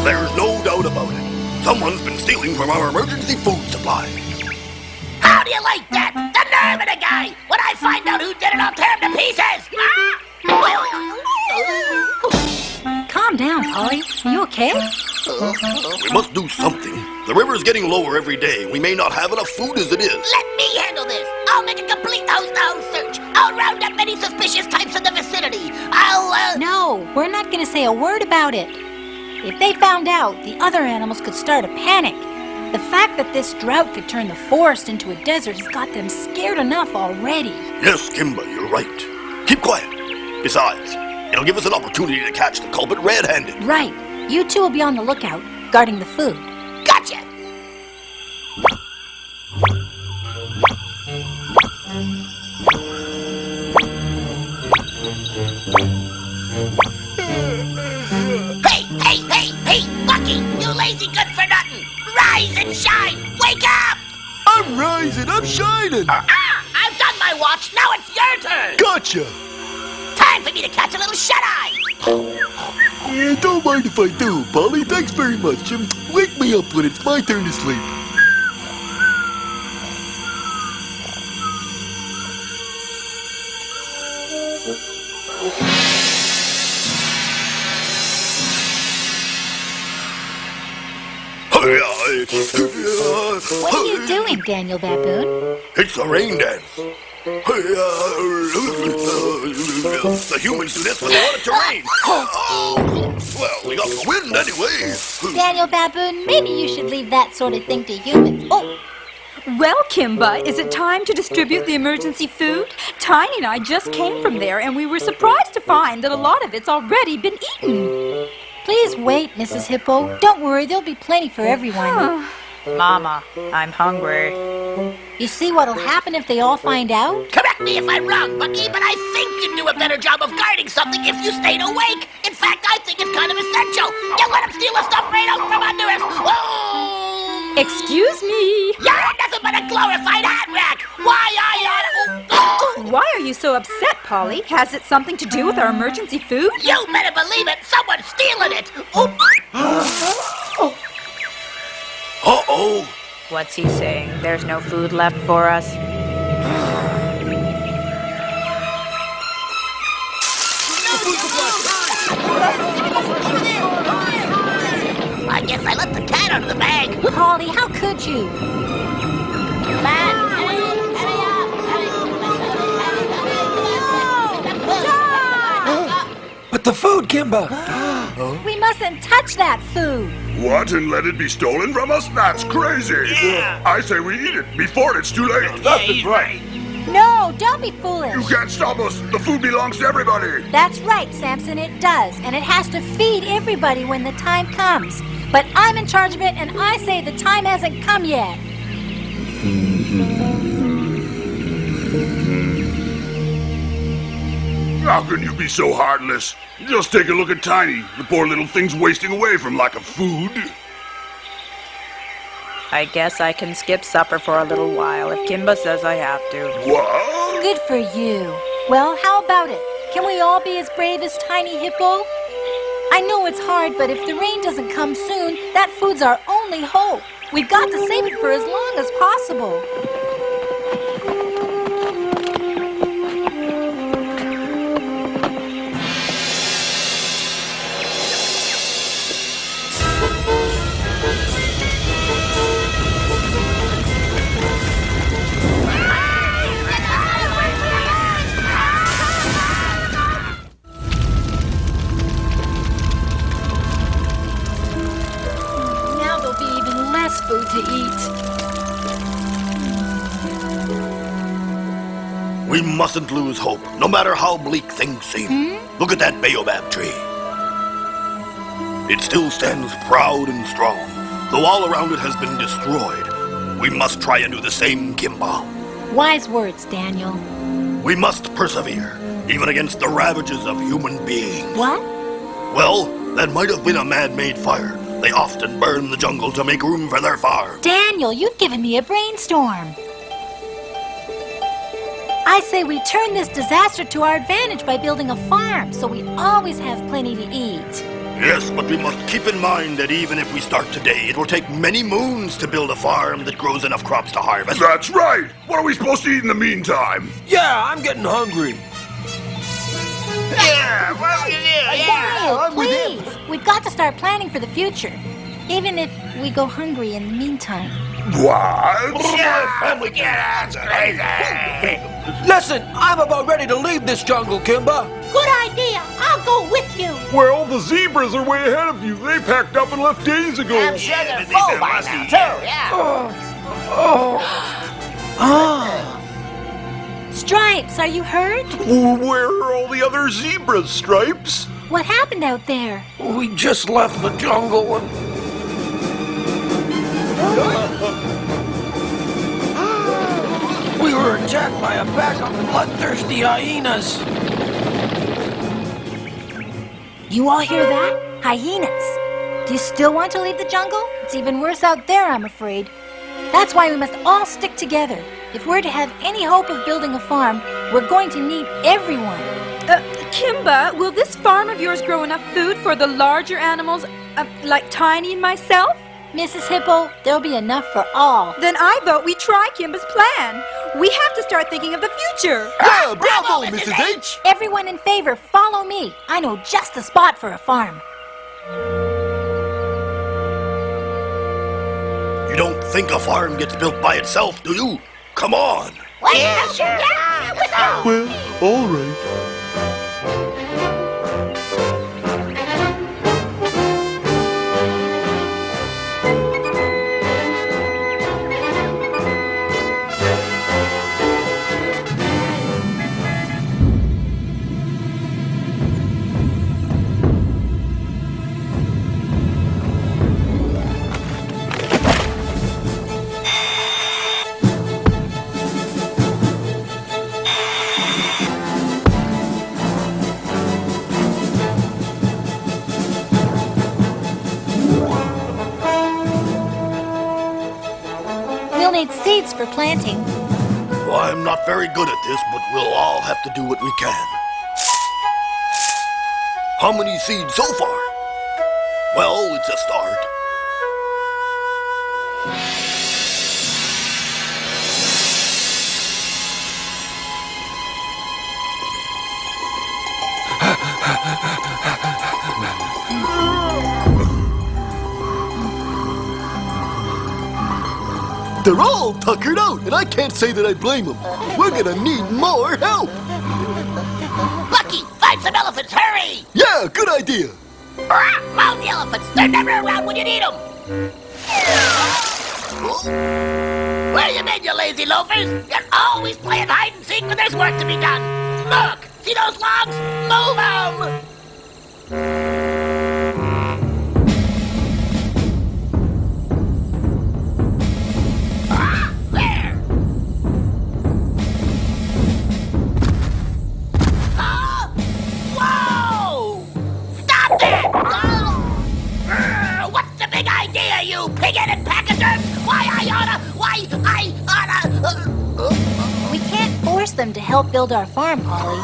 There's no doubt about it. Someone's been stealing from our emergency food supply. How do you like that? The nerve of the guy! When I find out who did it, I'll tear him to pieces! Calm down, Polly. Are you okay? We must do something. The river's getting lower every day. We may not have enough food as it is. Let me handle this. I'll make a complete house-to-house search. I'll round up any suspicious types in the vicinity. No, we're not going to say a word about it. If they found out, the other animals could start a panic. The fact that this drought could turn the forest into a desert has got them scared enough already. Yes, Kimba, you're right. Keep quiet. Besides, it'll give us an opportunity to catch the culprit red-handed. Right. You two will be on the lookout, guarding the food. Gotcha! Hey, Bucky, you lazy good-for-nothing! Rise and shine! Wake up! I'm rising, I'm shining! I've done my watch, now it's your turn! Gotcha! Time for me to catch a little shut-eye! Yeah, don't mind if I do, Polly. Thanks very much. Wake me up when it's my turn to sleep. What are you doing, Daniel Baboon? It's a rain dance. The humans do this when they want it to rain. Well, we got the wind anyway. Daniel Baboon, maybe you should leave that sort of thing to humans. Oh, Well, Kimba, is it time to distribute the emergency food? Tiny and I just came from there, and we were surprised to find that a lot of it's already been eaten. please wait, Mrs. Hippo. Don't worry, there'll be plenty for everyone. Mama, I'm hungry. You see what'll happen if they all find out? Correct me if I'm wrong, Bucky, but I think you'd do a better job of guarding something if you stayed awake. In fact, I think it's kind of essential. You let them steal the stuff right out from under us. Oh! Excuse me. You're nothing but a glorified hat rack. Why are you so upset, Polly? Has it something to do with our emergency food? You better believe it. Someone's stealing it. Uh-oh. What's he saying? There's no food left for us? I guess I let the cat out of the bag. Polly, how could you? But the food, Kimba! We mustn't touch that food. What, and let it be stolen from us? That's crazy! Yeah. I say we eat it before it's too late. That's right. No, don't be foolish. You can't stop us! The food belongs to everybody! That's right, Samson, it does. And it has to feed everybody when the time comes. But I'm in charge of it, and I say the time hasn't come yet. How can you be so heartless? Just take a look at Tiny. The poor little thing's wasting away from lack of food. I guess I can skip supper for a little while if Kimba says I have to. What? Good for you. Well, how about it? Can we all be as brave as Tiny Hippo? I know it's hard, but if the rain doesn't come soon, that food's our only hope. We've got to save it for as long as possible. Now there'll be even less food to eat. We mustn't lose hope, no matter how bleak things seem. Look at that baobab tree. It still stands proud and strong, though all around it has been destroyed. We must try and do the same, Kimba. Wise words, Daniel. We must persevere, even against the ravages of human beings. What? Well, that might have been a man-made fire. They often burn the jungle to make room for their farm. Daniel, you've given me a brainstorm. I say we turn this disaster to our advantage by building a farm so we always have plenty to eat. Yes, but we must keep in mind that even if we start today, it will take many moons to build a farm that grows enough crops to harvest. That's right! What are we supposed to eat in the meantime? Yeah, I'm getting hungry. Quiet, please. We've got to start planning for the future, even if we go hungry in the meantime. What? Listen, I'm about ready to leave this jungle, Kimba. Good idea. I'll go with you. Well, the zebras are way ahead of you. They packed up and left days ago. I'm sure they're full by now, too. Yeah. Stripes, are you hurt? Where are all the other zebras, Stripes? What happened out there? We just left the jungle and... We were attacked by a pack of bloodthirsty hyenas. You all hear that? Hyenas. Do you still want to leave the jungle? It's even worse out there, I'm afraid. That's why we must all stick together. If we're to have any hope of building a farm, we're going to need everyone. Kimba, will this farm of yours grow enough food for the larger animals, like Tiny and myself? Mrs. Hippo, there'll be enough for all. Then I vote we try Kimba's plan. We have to start thinking of the future. Yeah, bravo, Mrs. H! Everyone in favor, follow me. I know just the spot for a farm. You don't think a farm gets built by itself, do you? Come on! Yeah, sure. Yeah, with you. Well, all right. We'll need seeds for planting. Well, I'm not very good at this, but we'll all have to do what we can. How many seeds so far? Well, it's a start. They're all tuckered out, and I can't say that I blame them. We're gonna need more help. Bucky, find some elephants, hurry! Yeah, good idea. Mouse the elephants, they're never around when you need them. Where you been, you lazy loafers? You're always playing hide and seek when there's work to be done. Look, see those logs? Move them! There! Whoa! Stop that! What's the big idea, you pig-headed pachyderms? We can't force them to help build our farm, Polly.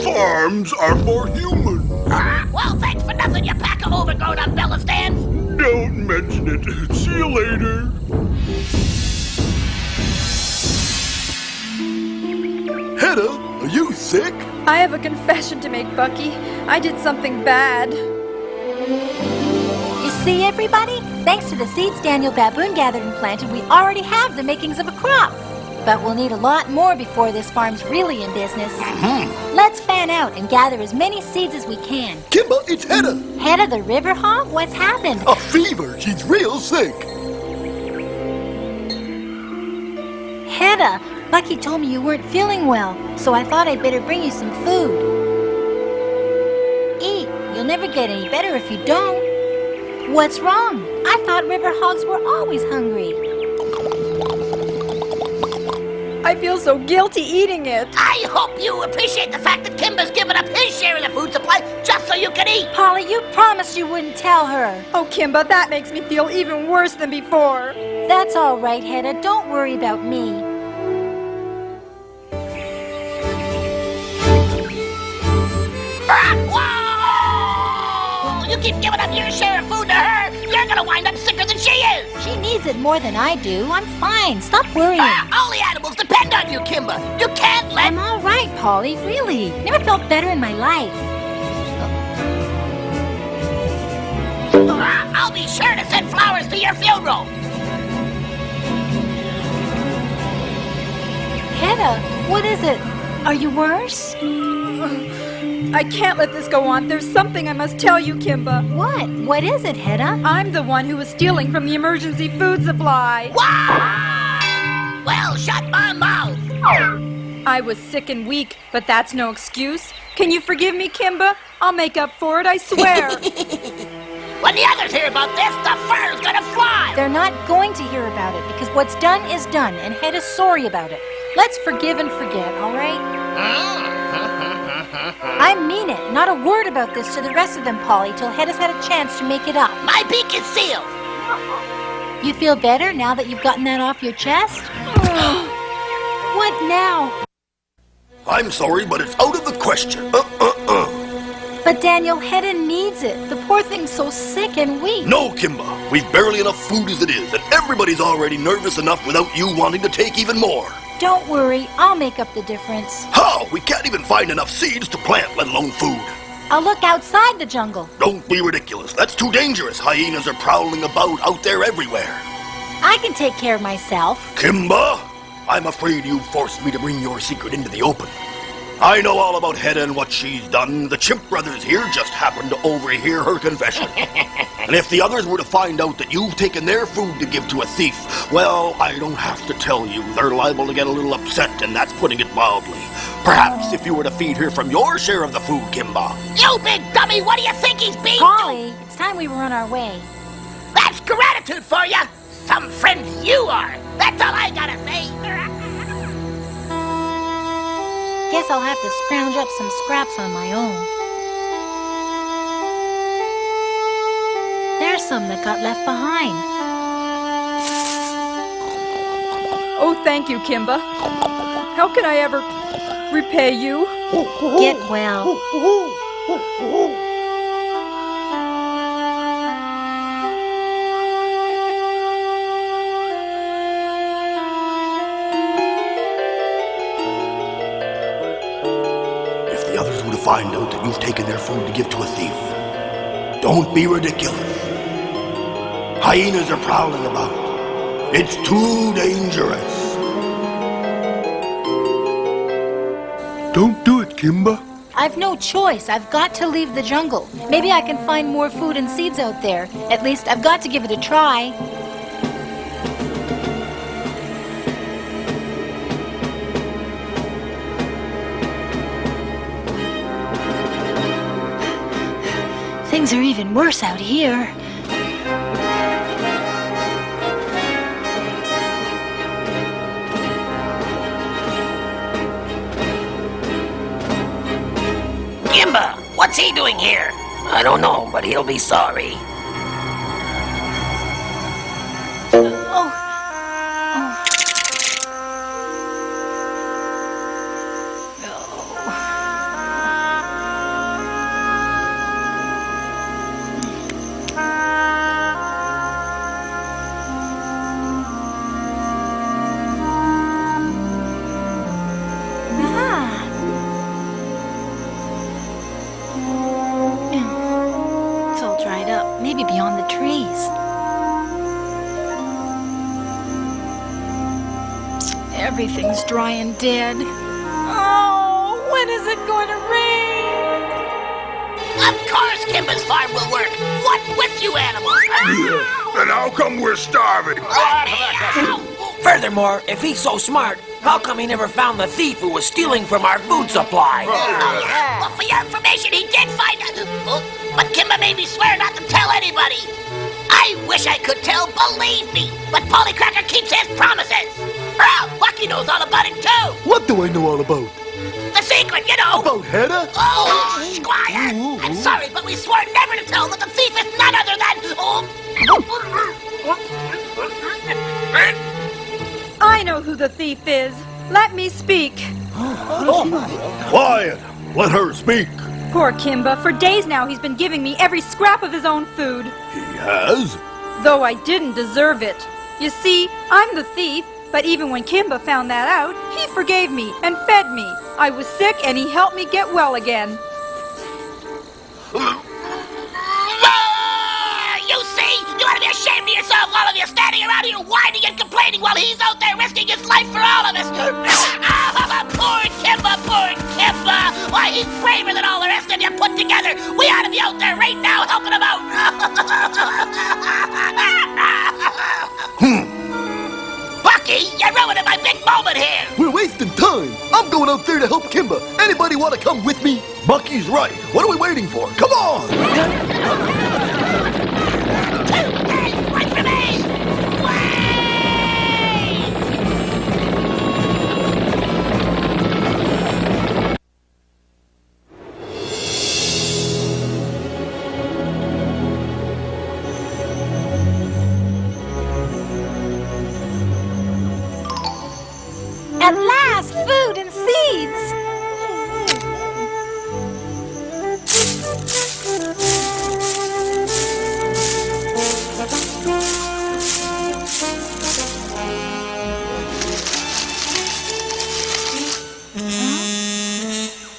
Farms are for humans. Well, thanks for nothing, you pack of overgrown umbrella stands. Don't mention it. See you later. Hedda, are you sick? I have a confession to make, Bucky. I did something bad. You see, everybody? Thanks to the seeds Daniel Baboon gathered and planted, we already have the makings of a crop. But we'll need a lot more before this farm's really in business. Let's fan out and gather as many seeds as we can. Kimba, it's Hedda. Head of the river hog? What's happened? A fever. She's real sick. Hedda, Bucky told me you weren't feeling well, so I thought I'd better bring you some food. Eat. You'll never get any better if you don't. What's wrong? I thought river hogs were always hungry. I feel so guilty eating it. I hope you appreciate the fact that Kimba's given up his share of the food supply just so you can eat. Polly, you promised you wouldn't tell her. Oh, Kimba, that makes me feel even worse than before. That's all right, Hedda. Don't worry about me. Whoa! keep giving up your share of food to her, you're gonna wind up sicker than she is. She needs it more than I do. I'm fine. Stop worrying. All the animals depend on you, Kimba. You can't let... I'm all right, Polly. Really. Never felt better in my life. I'll be sure to send flowers to your funeral. Hedda, what is it? Are you worse? I can't let this go on. There's something I must tell you, Kimba. What? What is it, Hedda? I'm the one who was stealing from the emergency food supply. What? Well, shut my mouth. I was sick and weak, but that's no excuse. Can you forgive me, Kimba? I'll make up for it, I swear. When the others hear about this, the fur's gonna fly. They're not going to hear about it because what's done is done, and Hedda's sorry about it. Let's forgive and forget, all right? I mean it. Not a word about this to the rest of them, Polly, till Hedda's had a chance to make it up. My beak is sealed. You feel better now that you've gotten that off your chest? What now? I'm sorry, but it's out of the question. But Daniel, Hedda needs it. The poor thing's so sick and weak. No, Kimba. We've barely enough food as it is, and everybody's already nervous enough without you wanting to take even more. Don't worry. I'll make up the difference. How? We can't even find enough seeds to plant, let alone food. I'll look outside the jungle. Don't be ridiculous. That's too dangerous. Hyenas are prowling about out there everywhere. I can take care of myself. Kimba, I'm afraid you forced me to bring your secret into the open. I know all about Hedda and what she's done. The Chimp brothers here just happened to overhear her confession. And if the others were to find out that you've taken their food to give to a thief, well, I don't have to tell you. They're liable to get a little upset, and that's putting it mildly. Perhaps if you were to feed her from your share of the food, Kimba. You big dummy, what do you think he's being? Polly, it's time we were on our way. That's gratitude for you. Some friends you are. That's all I gotta say. Guess I'll have to scrounge up some scraps on my own. There's some that got left behind. Oh, thank you, Kimba. How can I ever repay you? Get well. Find out that you've taken their food to give to a thief. Don't be ridiculous. Hyenas are prowling about. It's too dangerous. Don't do it, Kimba. I've no choice. I've got to leave the jungle. Maybe I can find more food and seeds out there. At least I've got to give it a try. Things are even worse out here. Kimba, what's he doing here? I don't know, but he'll be sorry. Maybe beyond the trees. Everything's dry and dead. Oh, when is it going to rain? Of course Kimba's farm will work. What with you animals? Then how come we're starving? Furthermore, if he's so smart, how come he never found the thief who was stealing from our food supply? Well, for your information, he did find it. But Kimba made me swear not to tell anybody. I wish I could tell, believe me. But Polly Cracker keeps his promises. Lucky knows all about it, too. What do I know all about? The secret, you know. About Hedda? Oh, Squire. I'm sorry, but we swore never to tell that the thief is none other than... I know who the thief is. Let me speak. Quiet! Let her speak. Poor Kimba. For days now, he's been giving me every scrap of his own food. He has? Though I didn't deserve it. You see, I'm the thief, but even when Kimba found that out, he forgave me and fed me. I was sick and he helped me get well again. You see? You ought to be ashamed of yourself, all of you, standing around here whining and complaining while he's out there risking his life for all of us. Poor Kimba, poor Kimba. Why, he's braver than all the rest of you put together. We ought to be out there right now helping him out. Bucky, you're ruining my big moment here. We're wasting time. I'm going out there to help Kimba. Anybody want to come with me? Bucky's right. What are we waiting for? Come on! Hey, wait for me! Wait! At last, food and seeds!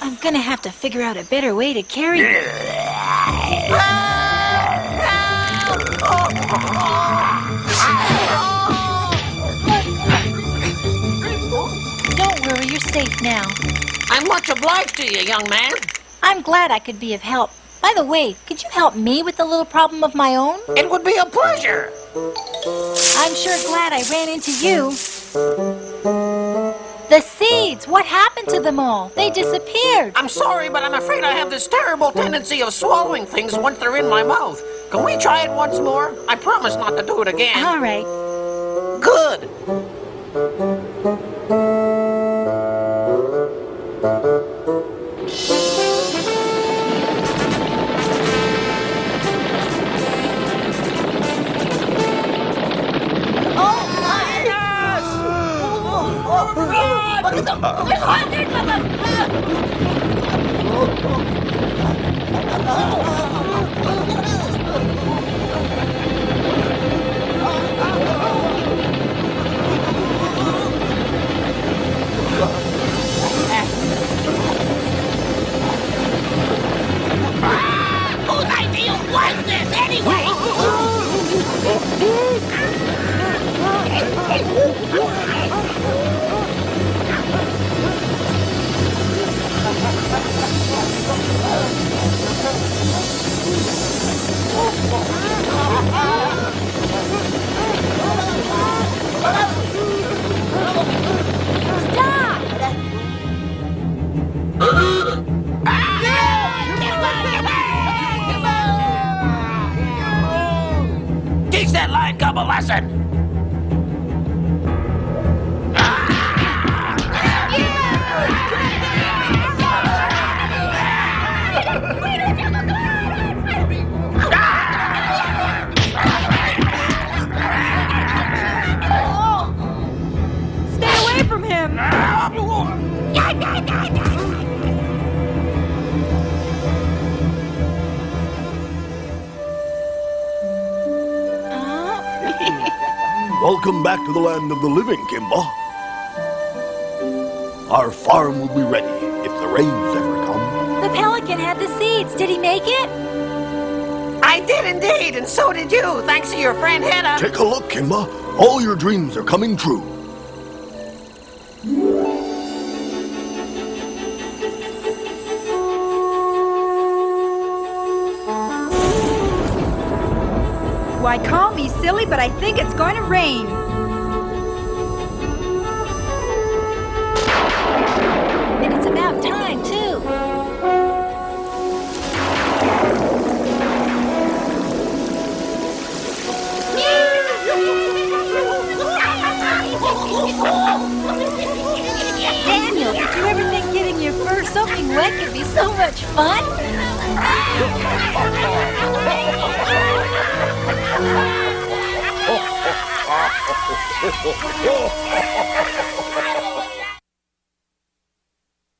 I'm gonna have to figure out a better way to carry it. Don't worry, you're safe now. I'm much obliged to you, young man. I'm glad I could be of help. By the way, could you help me with a little problem of my own? It would be a pleasure. I'm sure glad I ran into you. The seeds! What happened to them all? They disappeared. I'm sorry, but I'm afraid I have this terrible tendency of swallowing things once they're in my mouth. Can we try it once more? I promise not to do it again. All right. Good. Whose idea was this anyway? Teach that lion cub a lesson. Stay away from him! Welcome back to the land of the living, Kimba. Our farm will be ready if the rains ever come. The pelican had the seeds. Did he make it? I did indeed, and so did you, thanks to your friend Hannah. Take a look, Kimba. All your dreams are coming true. Why, call me silly, but I think it's going to rain. And it's about time, too. Daniel, did you ever think getting your fur soaking wet could be so much fun?